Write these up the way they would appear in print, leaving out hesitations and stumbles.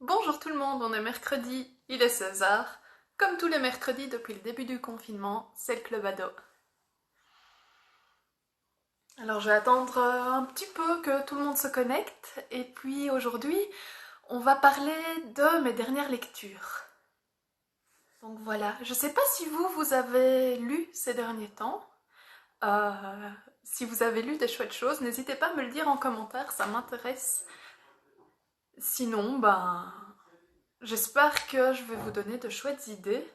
Bonjour tout le monde, on est mercredi, il est 16h. Comme tous les mercredis depuis le début du confinement, c'est le Club Ado. Alors je vais attendre un petit peu que tout le monde se connecte et puis aujourd'hui on va parler de mes dernières lectures. Donc voilà, je sais pas si vous avez lu ces derniers temps. Euh, si vous avez lu des chouettes choses, n'hésitez pas à me le dire en commentaire, ça m'intéresse. Sinon, j'espère que je vais vous donner de chouettes idées.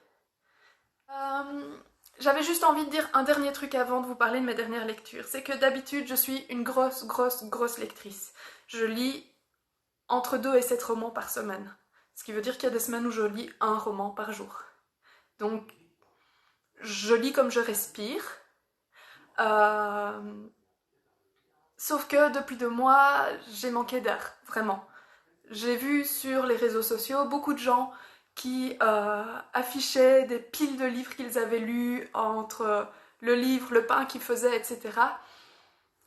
Euh, J'avais juste envie de dire un dernier truc avant de vous parler de mes dernières lectures. C'est que d'habitude, je suis une grosse lectrice. Je lis entre 2 et 7 romans par semaine. Ce qui veut dire qu'il y a des semaines où je lis un roman par jour. Donc, je lis comme je respire. Euh, Sauf que depuis 2 mois, j'ai manqué d'air, vraiment. J'ai vu sur les réseaux sociaux beaucoup de gens qui affichaient des piles de livres qu'ils avaient lus entre le livre, le pain qu'ils faisaient, etc.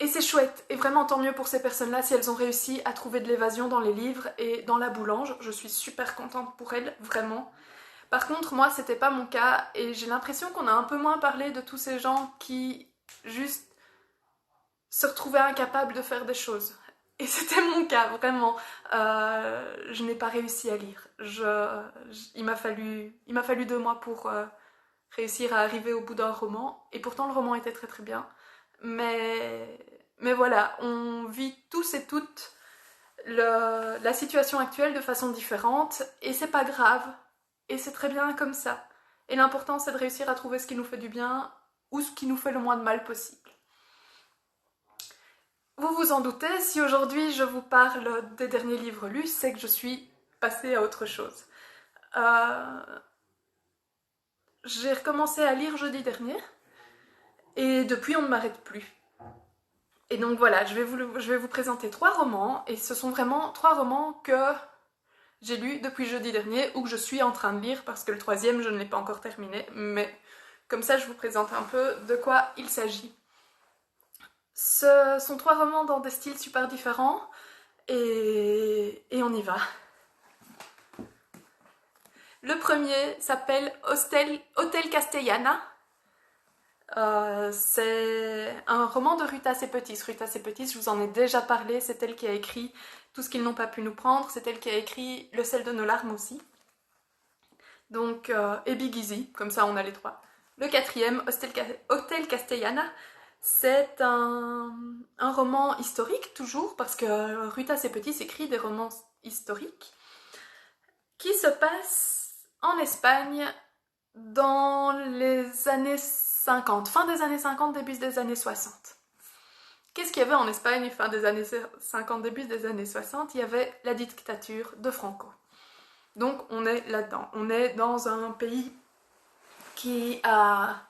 Et c'est chouette, et vraiment tant mieux pour ces personnes-là si elles ont réussi à trouver de l'évasion dans les livres et dans la boulange. Je suis super contente pour elles, vraiment. Par contre, moi, c'était pas mon cas, et j'ai l'impression qu'on a un peu moins parlé de tous ces gens qui juste se retrouvaient incapables de faire des choses. Et c'était mon cas, vraiment. Je n'ai pas réussi à lire. Il m'a fallu 2 mois pour réussir à arriver au bout d'un roman. Et pourtant, le roman était très très bien. Mais voilà, on vit tous et toutes la situation actuelle de façon différente. Et c'est pas grave. Et c'est très bien comme ça. Et l'important, c'est de réussir à trouver ce qui nous fait du bien ou ce qui nous fait le moins de mal possible. Vous vous en doutez, si aujourd'hui je vous parle des derniers livres lus, c'est que je suis passée à autre chose. Euh, j'ai recommencé à lire jeudi dernier, et depuis on ne m'arrête plus. Et donc voilà, je vais vous présenter 3 romans, et ce sont vraiment 3 romans que j'ai lus depuis jeudi dernier, ou que je suis en train de lire, parce que le troisième je ne l'ai pas encore terminé, mais comme ça je vous présente un peu de quoi il s'agit. Ce sont 3 romans dans des styles super différents, et on y va. Le premier s'appelle Hôtel Castellana. C'est un roman de Ruta Sepetys. Ruta Sepetys, je vous en ai déjà parlé, c'est elle qui a écrit Tout ce qu'ils n'ont pas pu nous prendre, c'est elle qui a écrit Le sel de nos larmes aussi. Donc, et Big Easy, comme ça on a les 3. Le quatrième, Hôtel Castellana, c'est un roman historique toujours, parce que Ruta Sepetys écrit des romans historiques qui se passent en Espagne dans les années 50, fin des années 50, début des années 60. Qu'est-ce qu'il y avait en Espagne fin des années 50, début des années 60? Il y avait la dictature de Franco. Donc on est là-dedans. On est dans un pays qui a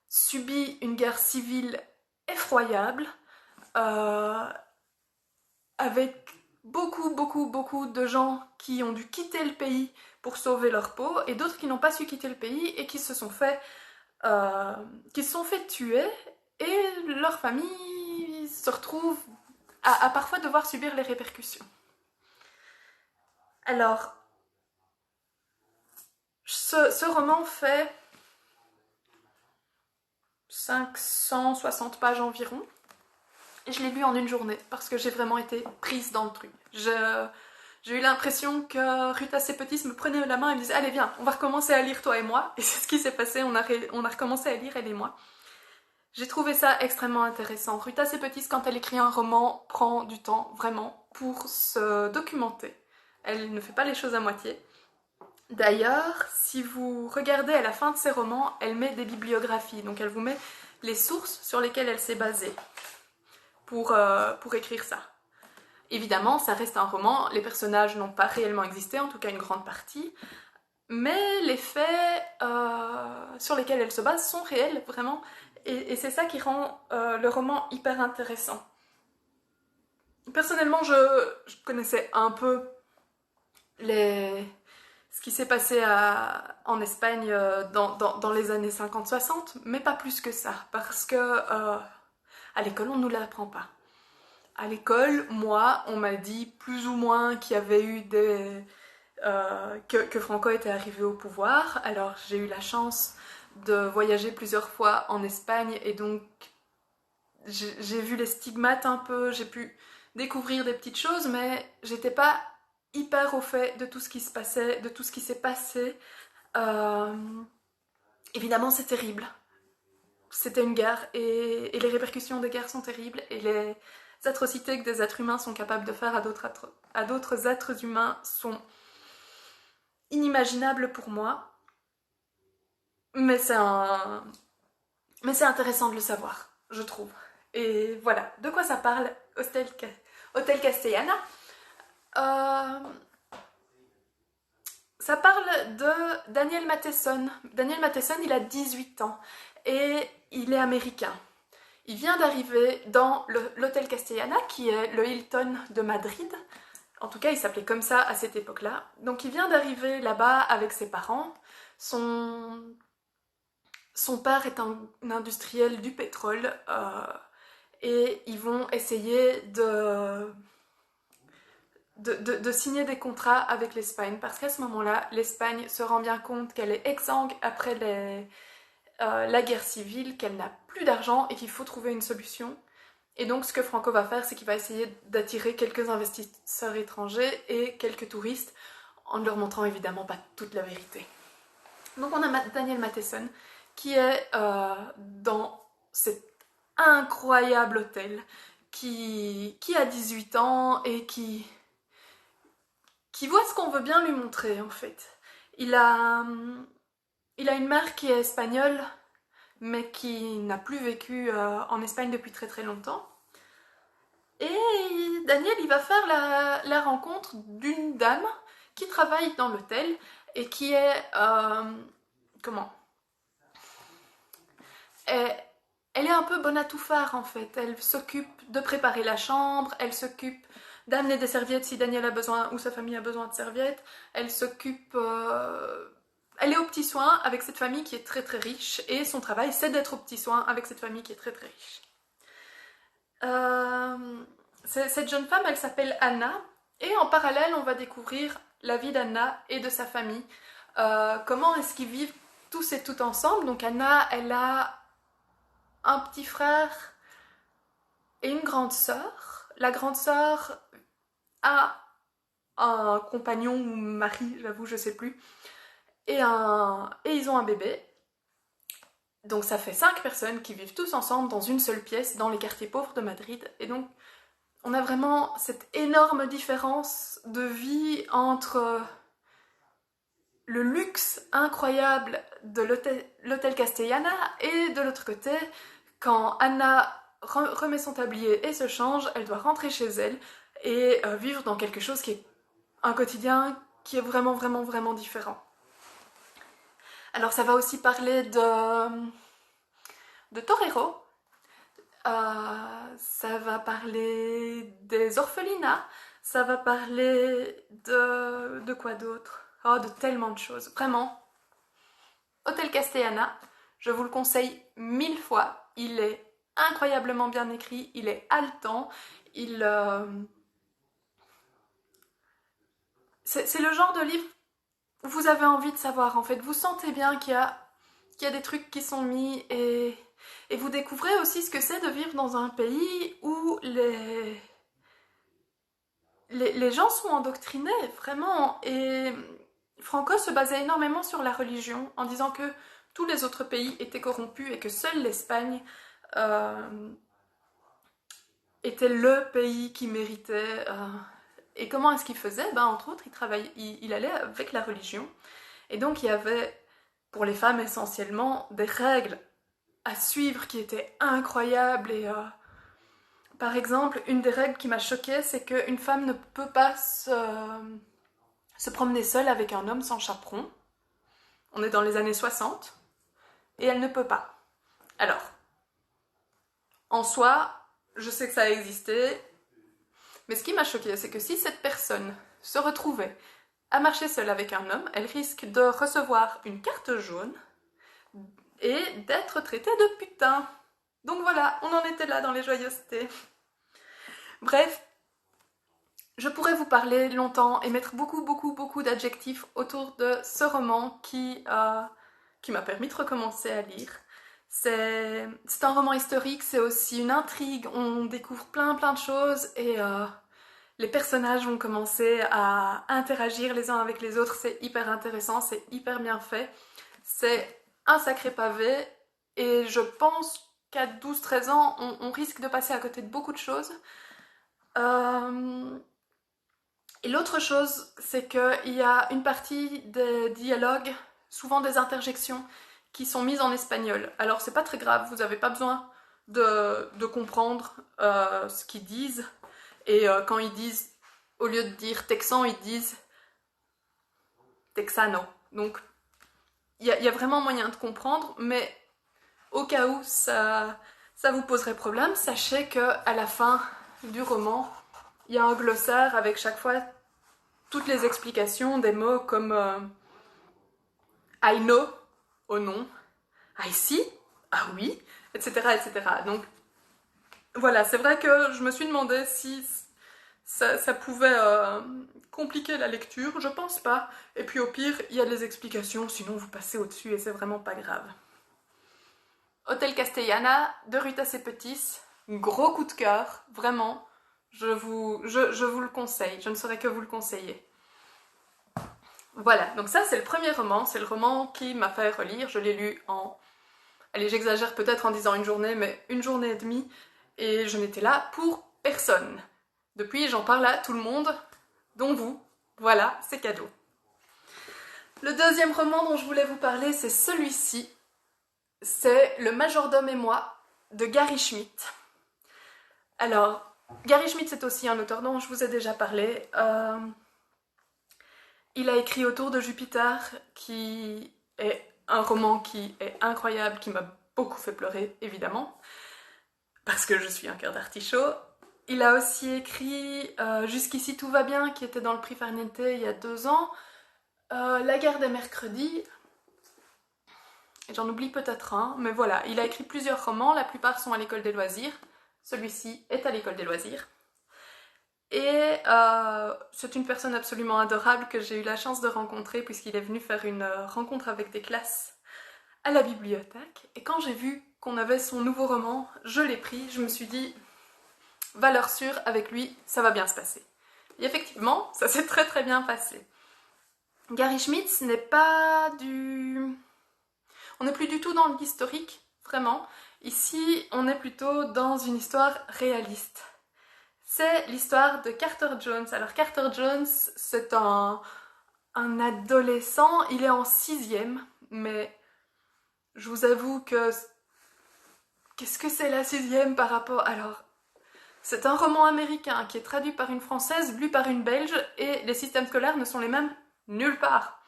subi une guerre civile effroyable, euh, avec beaucoup de gens qui ont dû quitter le pays pour sauver leur peau, et d'autres qui n'ont pas su quitter le pays et qui se sont fait tuer, et leur famille se retrouve à parfois devoir subir les répercussions. Alors, ce roman fait 560 pages environ. Et je l'ai lu en une journée parce que j'ai vraiment été prise dans le truc. J'ai eu l'impression que Ruta Sepetys me prenait la main et me disait allez viens, on va recommencer à lire toi et moi. Et c'est ce qui s'est passé, on a recommencé à lire elle et moi. J'ai trouvé ça extrêmement intéressant. Ruta Sepetys, quand elle écrit un roman, prend du temps vraiment pour se documenter. Elle ne fait pas les choses à moitié. D'ailleurs, si vous regardez à la fin de ses romans, elle met des bibliographies. Donc elle vous met les sources sur lesquelles elle s'est basée pour écrire ça. Évidemment, ça reste un roman, les personnages n'ont pas réellement existé, en tout cas une grande partie, mais les faits sur lesquels elle se base sont réels, vraiment, et c'est ça qui rend le roman hyper intéressant. Personnellement, je connaissais un peu ce qui s'est passé en Espagne dans les années 50-60, mais pas plus que ça, parce que à l'école, on ne nous l'apprend pas. À l'école, moi, on m'a dit plus ou moins qu'il y avait eu que Franco était arrivé au pouvoir. Alors j'ai eu la chance de voyager plusieurs fois en Espagne et donc j'ai vu les stigmates un peu, j'ai pu découvrir des petites choses, mais j'étais pas hyper au fait de tout ce qui se passait, de tout ce qui s'est passé. Euh, Évidemment, c'est terrible. C'était une guerre et les répercussions des guerres sont terribles et les atrocités que des êtres humains sont capables de faire à d'autres êtres humains sont inimaginables pour moi. Mais c'est intéressant de le savoir, je trouve. Et voilà, de quoi ça parle Hôtel Castellana. Euh, Ça parle de Daniel Matheson. Daniel Matheson, il a 18 ans et il est américain. Il vient d'arriver dans l'Hôtel Castellana, qui est le Hilton de Madrid. En tout cas, il s'appelait comme ça à cette époque-là. Donc il vient d'arriver là-bas avec ses parents. Son père est un industriel du pétrole et ils vont essayer de signer des contrats avec l'Espagne parce qu'à ce moment-là, l'Espagne se rend bien compte qu'elle est exsangue après la guerre civile, qu'elle n'a plus d'argent et qu'il faut trouver une solution. Et donc ce que Franco va faire, c'est qu'il va essayer d'attirer quelques investisseurs étrangers et quelques touristes en ne leur montrant évidemment pas toute la vérité. Donc on a Daniel Matheson qui est dans cet incroyable hôtel qui a 18 ans et qui voit ce qu'on veut bien lui montrer en fait. Il a une mère qui est espagnole mais qui n'a plus vécu en Espagne depuis très très longtemps. Et Daniel, il va faire la rencontre d'une dame qui travaille dans l'hôtel et qui est... comment elle est un peu bonne à tout faire en fait. Elle s'occupe de préparer la chambre, elle s'occupe d'amener des serviettes si Daniel a besoin ou sa famille a besoin de serviettes. Elle s'occupe... Elle est aux petits soins avec cette famille qui est très très riche et son travail c'est d'être aux petits soins avec cette famille qui est très très riche. Cette jeune femme, elle s'appelle Anna et en parallèle on va découvrir la vie d'Anna et de sa famille. Comment est-ce qu'ils vivent tous et toutes ensemble. Donc Anna, elle a un petit frère et une grande sœur. La grande sœur a un compagnon ou mari, j'avoue, je sais plus, et ils ont un bébé. Donc ça fait 5 personnes qui vivent tous ensemble dans une seule pièce dans les quartiers pauvres de Madrid. Et donc on a vraiment cette énorme différence de vie entre le luxe incroyable de l'hôtel Castellana et de l'autre côté, quand Anna remet son tablier et se change, elle doit rentrer chez elle et vivre dans quelque chose qui est un quotidien qui est vraiment vraiment vraiment différent. Alors ça va aussi parler de torero, ça va parler des orphelinats, ça va parler de quoi d'autre? Oh, de tellement de choses, vraiment. Hôtel Castellana, je vous le conseille 1000 fois, il est incroyablement bien écrit, il est haletant, c'est le genre de livre où vous avez envie de savoir en fait, vous sentez bien qu'il y a des trucs qui sont mis et vous découvrez aussi ce que c'est de vivre dans un pays où les gens sont endoctrinés, vraiment. Et Franco se basait énormément sur la religion, en disant que tous les autres pays étaient corrompus et que seule l'Espagne était le pays qui méritait. Et comment est-ce qu'il faisait? Ben, entre autres, il allait avec la religion. Et donc, il y avait, pour les femmes essentiellement, des règles à suivre qui étaient incroyables et... par exemple, une des règles qui m'a choquée, c'est qu'une femme ne peut pas se promener seule avec un homme sans chaperon. On est dans les années 60 et elle ne peut pas. Alors, en soi, je sais que ça a existé, mais ce qui m'a choquée, c'est que si cette personne se retrouvait à marcher seule avec un homme, elle risque de recevoir une carte jaune et d'être traitée de putain. Donc voilà, on en était là dans les joyeusetés. Bref, Je pourrais vous parler longtemps et mettre beaucoup d'adjectifs autour de ce roman qui m'a permis de recommencer à lire. C'est un roman historique, c'est aussi une intrigue, on découvre plein de choses et les personnages vont commencer à interagir les uns avec les autres, c'est hyper intéressant, c'est hyper bien fait. C'est un sacré pavé et je pense qu'à 12-13 ans, on risque de passer à côté de beaucoup de choses. Et l'autre chose, c'est qu'il y a une partie des dialogues, souvent des interjections, qui sont mises en espagnol. Alors c'est pas très grave, vous n'avez pas besoin de comprendre ce qu'ils disent. Et quand ils disent, au lieu de dire texan, ils disent texano. Donc il y a vraiment moyen de comprendre, mais au cas où ça vous poserait problème, sachez qu'à la fin du roman, il y a un glossaire avec chaque fois toutes les explications des mots comme I know, au non, I see, ah oui, etc. Donc voilà, c'est vrai que je me suis demandé si ça pouvait compliquer la lecture, je pense pas. Et puis au pire, il y a les explications, sinon vous passez au-dessus et c'est vraiment pas grave. Hôtel Castellana de Ruta Sepetys, gros coup de cœur, vraiment. Je vous le conseille, je ne saurais que vous le conseiller. Voilà, donc ça c'est le premier roman, c'est le roman qui m'a fait relire, je l'ai lu en... Allez, j'exagère peut-être en disant une journée, mais une journée et demie, et je n'étais là pour personne. Depuis, j'en parle à tout le monde, dont vous. Voilà, c'est cadeau. Le deuxième roman dont je voulais vous parler, c'est celui-ci. C'est Le Majordome et moi, de Gary Schmidt. Alors, Gary Schmidt, c'est aussi un auteur dont je vous ai déjà parlé. Il a écrit Autour de Jupiter, qui est un roman qui est incroyable, qui m'a beaucoup fait pleurer, évidemment, parce que je suis un cœur d'artichaut. Il a aussi écrit Jusqu'ici tout va bien, qui était dans le prix Farniente il y a 2 ans, La guerre des mercredis, et j'en oublie peut-être un, mais voilà, il a écrit plusieurs romans, la plupart sont à l'école des loisirs, celui-ci est à l'école des loisirs. Et c'est une personne absolument adorable que j'ai eu la chance de rencontrer puisqu'il est venu faire une rencontre avec des classes à la bibliothèque. Et quand j'ai vu qu'on avait son nouveau roman, je l'ai pris, je me suis dit, valeur sûre, avec lui, ça va bien se passer. Et effectivement, ça s'est très bien passé. Gary Schmidt n'est pas du... On n'est plus du tout dans l'historique, vraiment. Ici, on est plutôt dans une histoire réaliste. C'est l'histoire de Carter Jones. Alors Carter Jones, c'est un adolescent, il est en 6e, mais je vous avoue que... Qu'est-ce que c'est la 6e par rapport... Alors, c'est un roman américain qui est traduit par une Française, lu par une Belge, et les systèmes scolaires ne sont les mêmes nulle part.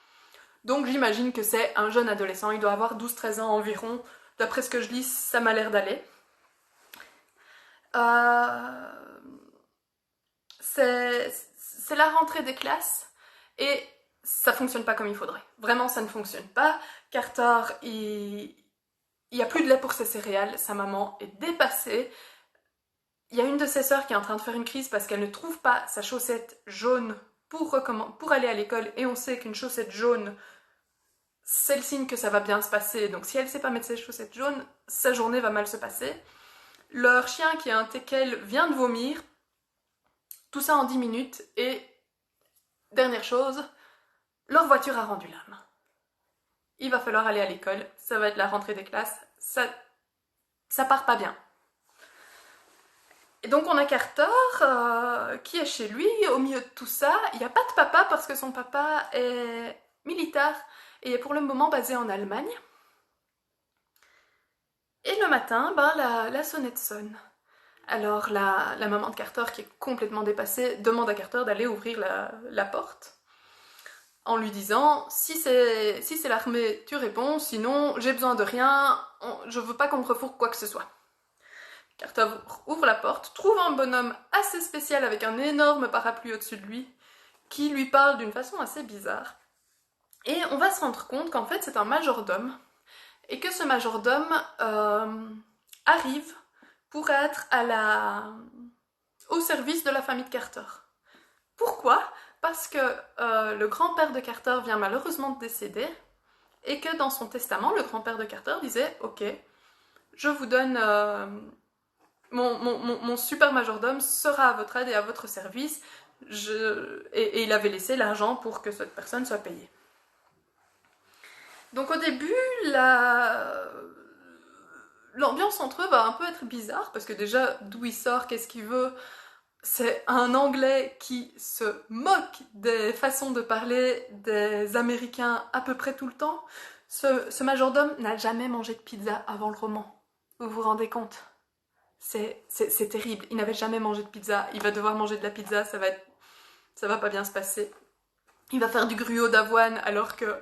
Donc j'imagine que c'est un jeune adolescent, il doit avoir 12-13 ans environ. D'après ce que je lis, ça m'a l'air d'aller. C'est la rentrée des classes et ça fonctionne pas comme il faudrait. Vraiment, ça ne fonctionne pas. Carter, il n'y a plus de lait pour ses céréales, sa maman est dépassée. Il y a une de ses sœurs qui est en train de faire une crise parce qu'elle ne trouve pas sa chaussette jaune pour aller à l'école, et on sait qu'une chaussette jaune, c'est le signe que ça va bien se passer. Donc si elle ne sait pas mettre ses chaussettes jaunes, sa journée va mal se passer. Leur chien, qui est un teckel, vient de vomir. Tout ça en 10 minutes. Et dernière chose, leur voiture a rendu l'âme. Il va falloir aller à l'école. Ça va être la rentrée des classes. Ça part pas bien. Et donc on a Carter qui est chez lui, au milieu de tout ça. Il n'y a pas de papa parce que son papa est militaire et est pour le moment basé en Allemagne. Et le matin, la sonnette sonne. Alors la maman de Carter, qui est complètement dépassée, demande à Carter d'aller ouvrir la porte en lui disant si c'est l'armée, tu réponds, sinon j'ai besoin de rien, je veux pas qu'on me refourgue quoi que ce soit. Carter ouvre la porte, trouve un bonhomme assez spécial avec un énorme parapluie au-dessus de lui, qui lui parle d'une façon assez bizarre. Et on va se rendre compte qu'en fait c'est un majordome, et que ce majordome arrive pour être au service de la famille de Carter. Pourquoi? Parce que le grand-père de Carter vient malheureusement de décéder et que dans son testament, le grand-père de Carter disait « Ok, je vous donne... mon super majordome sera à votre aide et à votre service. » Et il avait laissé l'argent pour que cette personne soit payée. Donc au début, l'ambiance entre eux va un peu être bizarre, parce que déjà, d'où il sort, qu'est-ce qu'il veut, c'est un Anglais qui se moque des façons de parler des Américains à peu près tout le temps. Ce majordome n'a jamais mangé de pizza avant le roman. Vous vous rendez compte? C'est terrible. Il n'avait jamais mangé de pizza. Il va devoir manger de la pizza, ça va pas bien se passer. Il va faire du gruau d'avoine alors que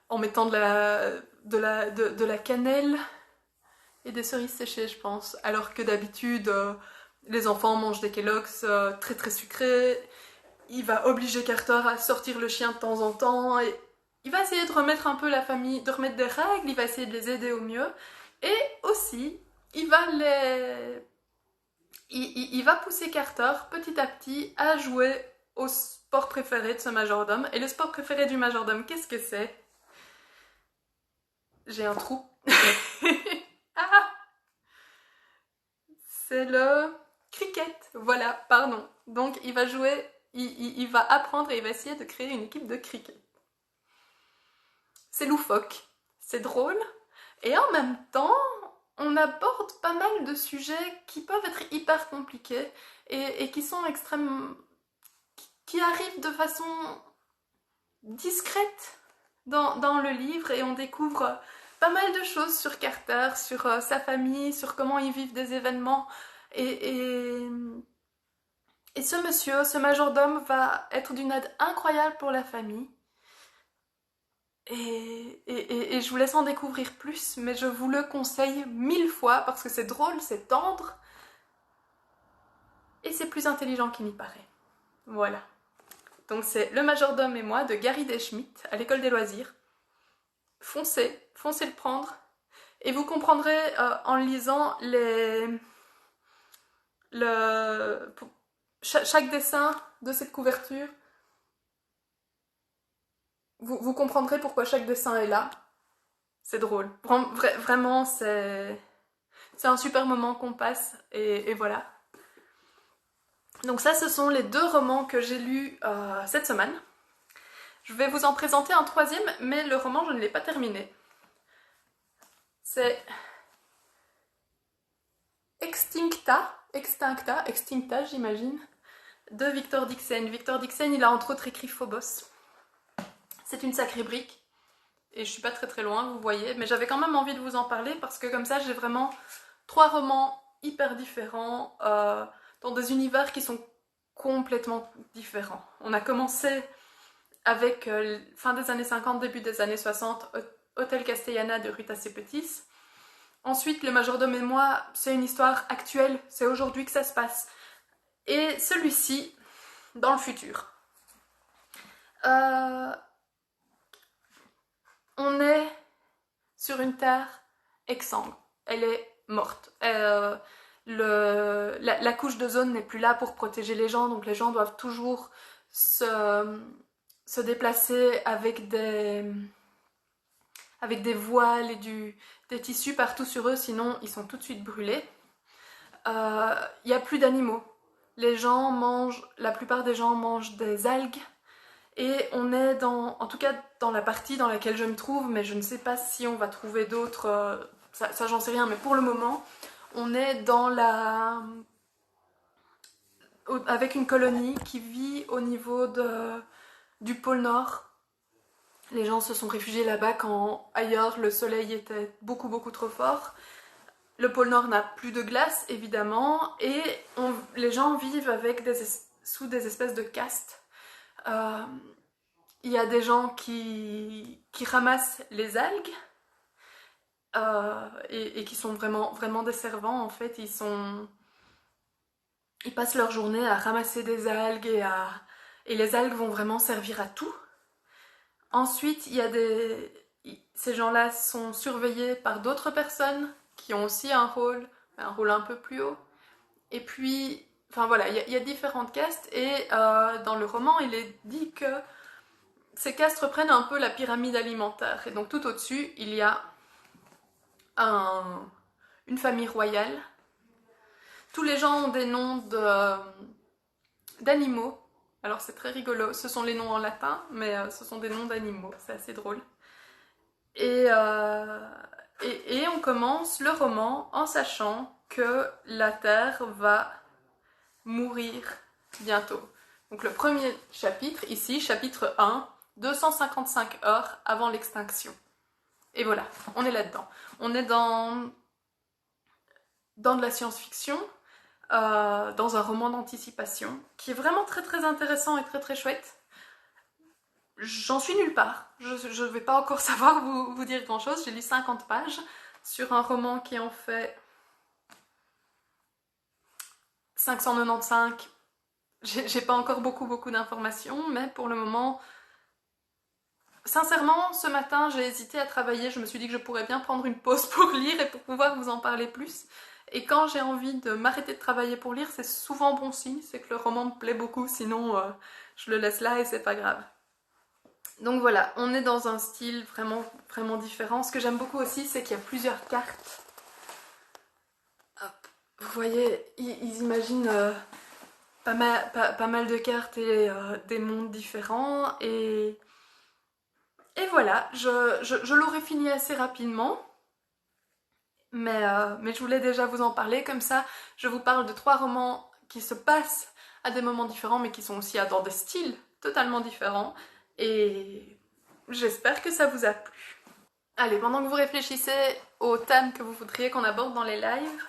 en mettant de la cannelle et des cerises séchées, je pense. Alors que d'habitude, les enfants mangent des Kellogg's très très sucrés. Il va obliger Carter à sortir le chien de temps en temps. Et il va essayer de remettre un peu la famille, de remettre des règles. Il va essayer de les aider au mieux. Et aussi, il va pousser Carter petit à petit à jouer au sport préféré de ce majordome. Et le sport préféré du majordome, qu'est-ce que c'est? J'ai un trou. Ah, c'est le cricket. Voilà, pardon. Donc il va jouer, il va apprendre et il va essayer de créer une équipe de cricket. C'est loufoque, c'est drôle, et en même temps, on aborde pas mal de sujets qui peuvent être hyper compliqués et qui sont extrêmement... qui arrivent de façon discrète dans le livre, et on découvre pas mal de choses sur Carter, sur sa famille, sur comment ils vivent des événements. Et ce monsieur, ce majordome, va être d'une aide incroyable pour la famille. Et je vous laisse en découvrir plus, mais je vous le conseille 1000 fois parce que c'est drôle, c'est tendre et c'est plus intelligent qu'il n'y paraît. Voilà. Donc c'est Le majordome et moi de Gary Deschmidt à l'école des loisirs. Foncez, foncez le prendre. Et vous comprendrez en lisant chaque dessin de cette couverture. Vous comprendrez pourquoi chaque dessin est là. C'est drôle. Vraiment, c'est un super moment qu'on passe. Et voilà. Donc ça, ce sont les 2 romans que j'ai lus cette semaine. Je vais vous en présenter un troisième, mais le roman, je ne l'ai pas terminé. C'est Extincta, j'imagine, de Victor Dixon. Victor Dixon, il a entre autres écrit Phobos. C'est une sacrée brique. Et je suis pas très très loin, vous voyez. Mais j'avais quand même envie de vous en parler parce que comme ça, j'ai vraiment 3 romans hyper différents dans des univers qui sont complètement différents. On a commencé avec fin des années 50, début des années 60, Hôtel Castellana de Ruta Sepetys. Ensuite, Le majordome et moi, c'est une histoire actuelle, c'est aujourd'hui que ça se passe. Et celui-ci, dans le futur. On est sur une terre exsangue. Elle est morte. La couche d'ozone n'est plus là pour protéger les gens, donc les gens doivent toujours se déplacer avec des voiles et des tissus partout sur eux, sinon ils sont tout de suite brûlés. Il n'y a plus d'animaux. La plupart des gens mangent des algues, et on est en tout cas dans la partie dans laquelle je me trouve, mais je ne sais pas si on va trouver d'autres, ça j'en sais rien, mais pour le moment, on est avec une colonie qui vit au niveau du pôle Nord. Les gens se sont réfugiés là-bas quand ailleurs le soleil était beaucoup beaucoup trop fort. Le pôle Nord n'a plus de glace évidemment, et les gens vivent avec sous des espèces de castes. Il y a des gens qui ramassent les algues et qui sont vraiment, vraiment des servants en fait. Ils passent leur journée à ramasser des algues et les algues vont vraiment servir à tout. Ensuite, ces gens-là sont surveillés par d'autres personnes qui ont aussi un rôle un peu plus haut. Et puis, Enfin voilà, il y a différentes castes et dans le roman, il est dit que ces castes reprennent un peu la pyramide alimentaire. Et donc tout au-dessus, il y a une famille royale. Tous les gens ont des noms d'animaux. Alors c'est très rigolo, ce sont les noms en latin, mais ce sont des noms d'animaux, c'est assez drôle. Et, on commence le roman en sachant que la Terre va mourir bientôt. Donc le premier chapitre, ici, chapitre 1, 255 heures avant l'extinction. Et voilà, on est là-dedans. On est dans de la science-fiction, dans un roman d'anticipation, qui est vraiment très très intéressant et très très chouette. J'en suis nulle part. Je ne vais pas encore savoir vous dire grand chose. J'ai lu 50 pages sur un roman qui en fait 595. J'ai pas encore beaucoup d'informations, mais pour le moment, sincèrement, ce matin, j'ai hésité à travailler. Je me suis dit que je pourrais bien prendre une pause pour lire et pour pouvoir vous en parler plus. Et quand j'ai envie de m'arrêter de travailler pour lire, c'est souvent bon signe, c'est que le roman me plaît beaucoup, sinon je le laisse là et c'est pas grave. Donc voilà, on est dans un style vraiment différent. Ce que j'aime beaucoup aussi, c'est qu'il y a plusieurs cartes. Hop. Vous voyez, ils imaginent pas mal de cartes et des mondes différents. Et voilà, je l'aurais fini assez rapidement. Mais je voulais déjà vous en parler. Comme ça, je vous parle de 3 romans qui se passent à des moments différents, mais qui sont aussi dans des styles totalement différents. Et j'espère que ça vous a plu. Allez, pendant que vous réfléchissez au thème que vous voudriez qu'on aborde dans les lives,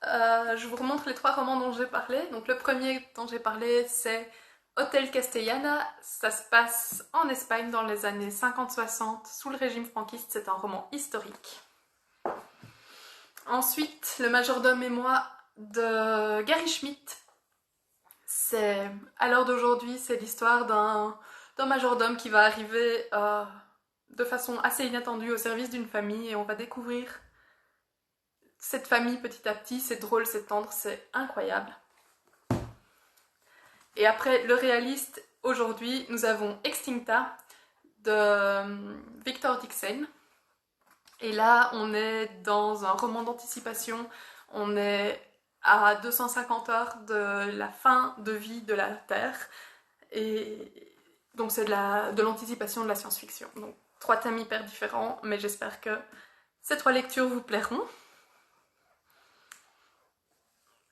je vous remontre les 3 romans dont j'ai parlé. Donc le premier dont j'ai parlé, c'est Hotel Castellana. Ça se passe en Espagne dans les années 50-60, sous le régime franquiste. C'est un roman historique. Ensuite, Le majordome et moi de Gary Schmidt. C'est, à l'heure d'aujourd'hui, c'est l'histoire d'un majordome qui va arriver de façon assez inattendue au service d'une famille et on va découvrir cette famille petit à petit. C'est drôle, c'est tendre, c'est incroyable. Et après le réaliste, aujourd'hui, nous avons Extincta de Victor Dixon. Et là, on est dans un roman d'anticipation. On est à 250 heures de la fin de vie de la Terre. Et donc c'est de l'anticipation de la science-fiction. Donc 3 thèmes hyper différents, mais j'espère que ces 3 lectures vous plairont.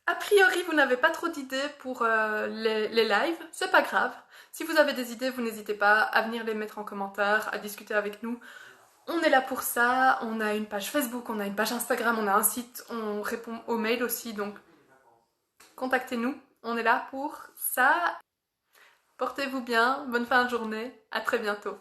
A priori, vous n'avez pas trop d'idées pour les lives, c'est pas grave. Si vous avez des idées, vous n'hésitez pas à venir les mettre en commentaire, à discuter avec nous. On est là pour ça, on a une page Facebook, on a une page Instagram, on a un site, on répond aux mails aussi, donc contactez-nous. On est là pour ça. Portez-vous bien, bonne fin de journée, à très bientôt.